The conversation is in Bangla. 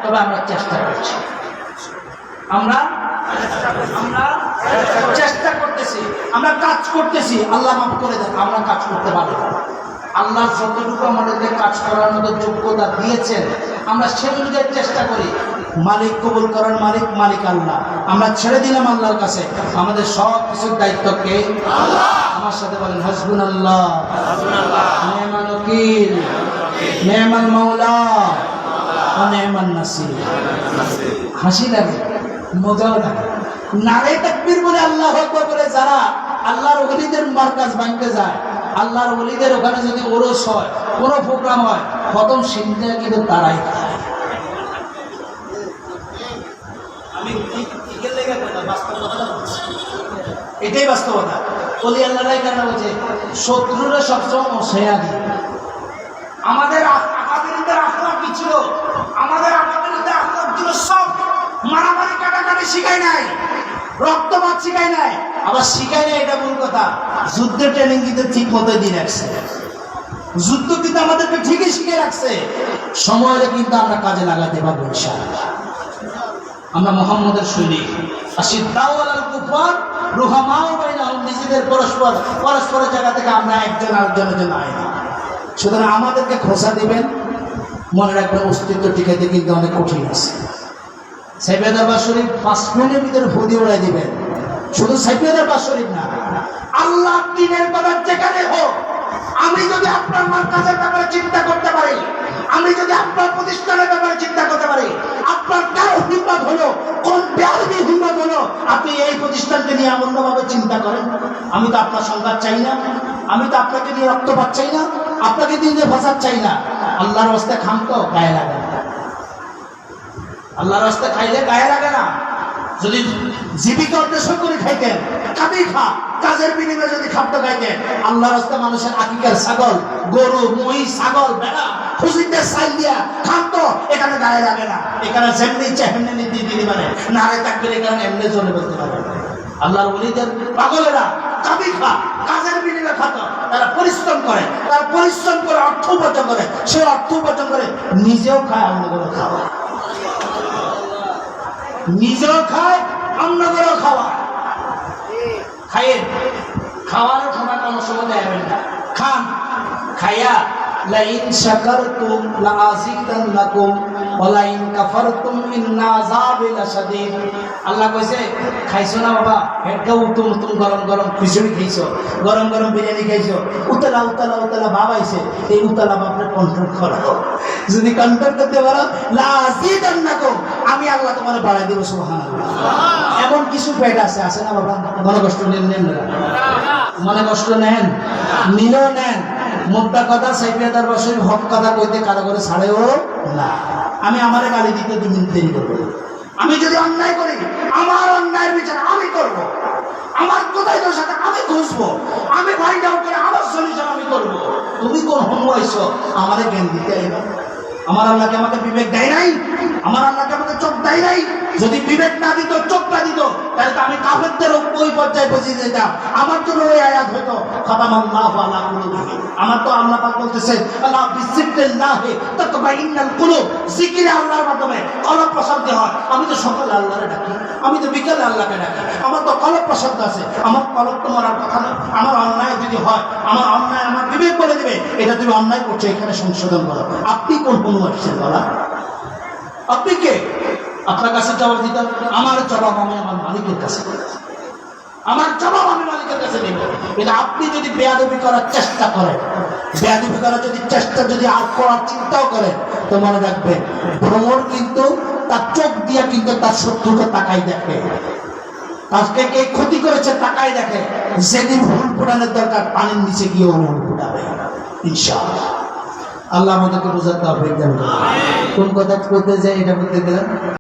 তবে আমরা চেষ্টা করছি, আমরা চেষ্টা করতেছি, আমরা কাজ করতেছি। আল্লাহ মাফ করে দেন, আমরা কাজ করতে পারি না। আল্লাহ যতটুকু আমাদেরকে কাজ করার মতো যোগ্যতা দিয়েছেন আমরা সেই অনুযায়ী চেষ্টা করি। মালিক কবুল করার মালিক আল্লাহ। আমরা ছেড়ে দিলাম আল্লাহর কাছে, আমাদের সব কিছুর দায়িত্বকে আল্লাহ। আমার সাথে বলেন হাসবুনাল্লাহ নি'মাল ওয়াকিল নি'মাল মাওলা ওয়া নি'মান নাসির। হাসি লাগে, মজাও লাগে। নারে তাকবীর বলে আল্লাহু আকবার বলে যারা আল্লাহর ওলিদের মার্কাজ ভাঙতে যায়, আল্লাহর ওলিদের ওখানে যদি ওরস হয়, কোনো প্রোগ্রাম হয়, প্রথম সিনটা কিন্তু তারাই খায়। আমি এটাই বাস্তবতা। ওলি আল্লাহরাই কেন বলছে শত্রুরা সবসময় অসহায় দিয়ে। আমাদের আকাবিরদের আখলাক কি ছিল? আমাদের আকাবিরদের আখলাক ছিল সব মারামারি কাটাকাটি শিখায় নাই, রক্তপাত শিখায় নাই। আবার শিখায় নাই এটা ভুল কথা, যুদ্ধের ট্রেনিং কিন্তু ঠিক মতো দিয়ে রাখছে। যুদ্ধ কিন্তু আমাদেরকে ঠিকই শিখে রাখছে, সময় কিন্তু আমরা কাজে লাগাতে পারবো ইনশাআল্লাহ। আমরা মুহাম্মদের সৈনিক, আশিদ্দাউ আলাল কুফার রুহামাউ বাইনাহুম, নিজেদের পরস্পরের জায়গা থেকে আমরা একজন আরেকজনের জন্য আই না। সুতরাং আমাদেরকে খোঁচা দিবেন, মনে রাখবেন অস্তিত্ব টিকাইতে কিন্তু অনেক কঠিন আছে। সাইফিয়া দরবার শরীফ 5 মিনিটের ভিতরে ফুদি উড়াই দিবেন। শুধু সাইফিয়া দরবার শরীফ না, আল্লাহ দ্বীনের কথা যেখানে হোক, আমি যদি আপনার মার্কাজের ব্যাপারে চিন্তা করতে পারি, আমি যদি আপনার প্রতিষ্ঠানের ব্যাপারে চিন্তা করতে পারি, আপনার কারো হিম্মত হলো, কোন ব্যাধি হিম্মত হলো আপনি এই প্রতিষ্ঠানকে নিয়ে অন্যভাবে চিন্তা করেন। আমি তো আপনার সংঘাত চাই না, আমি তো আপনাকে নিয়ে রক্তপাত চাই না, আপনাকে নিয়ে ফাসাদ চাই না। আল্লাহর রাস্তায় খাম তো গায়ে লাগে না, আল্লাহর রাস্তায় খাইলে গায়ে লাগে না। যদি জীবিকা উদ্দেশ্য করে খাইতেন, কাঁদি খা, কাজের বিনিময়ে যদি খাদ্য খাইতেন, আল্লাহর রাস্তায় মানুষের আকিকার ছাগল, গরু, মহিষ, ছাগল, ভেড়া, খুশিতে চাল দিয়া খান তো এখানে গায়ে লাগে না। এখানে যেমনি ইচ্ছা হেমনি দিয়ে দিতে পারে, নারে তাকবীর এখানে এমনি চলে বলতে পারে। আল্লাহর ওলিদের পাগলেরা কাঁদি খা, কাজের বিনিময়ে খাত, তারা পরিশ্রম করে, তারা পরিশ্রম করে অর্থ উপার্জন করে, সে অর্থ উপার্জন করে নিজেও খায়, অন্যগুলো খাওয়া, নিজেও খায়, অন্যদেরও খাওয়ায়। খাইয়েন, খাওয়ানোর সময় কোনো সময় দেবেন না, খান, খাইয়া লাইন শাকারতুম লাযিদান্নাকুম ওয়া লাইন কাফারতুম ইন্না আযাবি লাশাদীদ। আল্লাহ কইছে খাইছো না বাবা, একটা উত্তম গরম গরম খিচুড়ি খাইছো, গরম গরম বিরিয়ানি খাইছো, উতলা উতলা উতলা ভাব আইছে, এই উতলা ভাবটা কন্ট্রোল করো। যদি কন্ট্রোল করতে পারো লাযিদান্নাকুম, আমি আল্লাহ তোমার বাড়াই দেব। সুবহানাল্লাহ। এমন কিছু পেট আছে না বাবা, মনে কষ্ট নেন না, মনে কষ্ট নেন, নিলেও নেন। মোদ্দা কথা সাইফিয়া দরবার শরীফ হক কথা কইতে কারো করে ছাড়েও না। আমি আমারে গালি দিতে 2 মিনিট দেরি করবো। আমি যদি অন্যায় করি, আমার অন্যায়ের বিচার আমি করব, আমার কোথায় দোষ আছে আমি খুঁজবো, আমি ফাইন্ড আউট করে আমার সলিউশন আমি করব। তুমি কোন হমওয়াইছো আমারে জ্ঞান দিতে আইবা? আমার আল্লাহকে আমাকে বিবেক দেয় নাই, আমার আল্লাহকে আমাকে চোখ দেয় নাই। যদি বিবেক না দিত, চোখ না দিত, তাহলে তো আমি কাফেরদের ওই পর্যায়ে পৌঁছে যেতাম। আমার জন্য ওই আয়াত হতো খাতামাল্লাহু আলা কুলুবিহি। আমার তো আল্লাহ পাক বলতেছে আল্লাহ বিযিকরিল্লাহি তাতমাইন্নাল কুলুব, জিকিরে আল্লাহর মাধ্যমে কলব প্রশান্তি হয়। আমি তো সকালে আল্লাহরে ডাকি, আমি তো বিকালে আল্লাহকে ডাকি, আমার তো কলব প্রশান্ত আছে, আমার কলব তো মরার কথা না। আমার অন্যায় যদি হয়, আমার অন্যায় আমার বিবেক বলে দেবে এটা তুমি অন্যায় করছো, এখানে সংশোধন করো। আপনি কোন আসছেন বলা? আপনি কে? আপনার কাছে জবাব দিতে, আমার জবাব আমি আমার মালিকের কাছে, আমার জবাব আমি মালিকের কাছে দেব। কিন্তু আপনি যদি বেয়াদবি করার চেষ্টা করেন, বেয়াদবি করার যদি চেষ্টা যদি আর করার চিন্তাও করেন, তো মনে রাখবেন ভ্রমর কিন্তু তার চোখ দিয়া কিন্তু তার শত্রুকে তাকাই দেখে, তাকে কে ক্ষতি করেছে তাকাই দেখে। যেদিন হুল ফুটানোর দরকার, পানির নিচে গিয়ে হুল ফুটাবে ইনশাআল্লাহ। আল্লাহ আমাদেরকে বোঝাতে হবে। কোন কথা বলতে যায় এটা বলতে গেলেন।